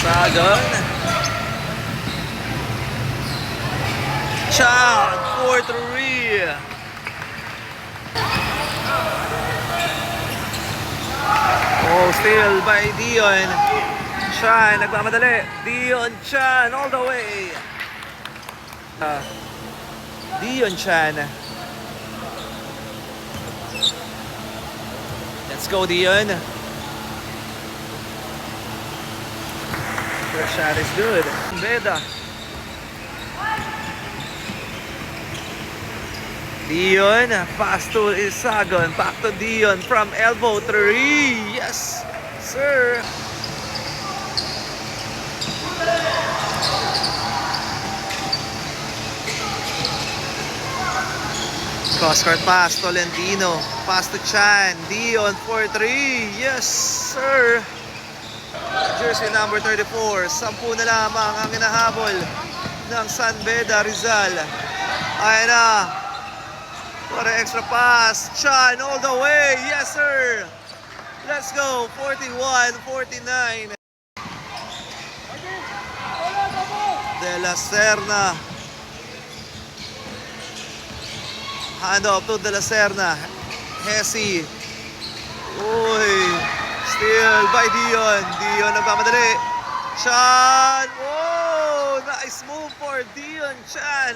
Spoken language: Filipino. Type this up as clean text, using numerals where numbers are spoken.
Sagan. Chan, 4-3. Oh, still by Dion. Chan, nagmamadali. Dion Chan, all the way. Dion Chan. Let's go, Dion. First shot is good. Beda. Dion, pass to Isagon. Back to Dion from elbow 3. Yes, sir. Cross-court pass, Tolentino. Pass to Chan. Dion, 4-3. Yes, sir. Jersey number 34. 10 na lamang ang inahabol ng San Beda Rizal. Ayan na. What an extra pass. Chan all the way. Yes, sir. Let's go. 41-49. De La Serna. Hand off to De La Serna. Hesi. Uy. Still by Dion. Dion nagmamadali. Chan. Oh, nice move for Dion Chan.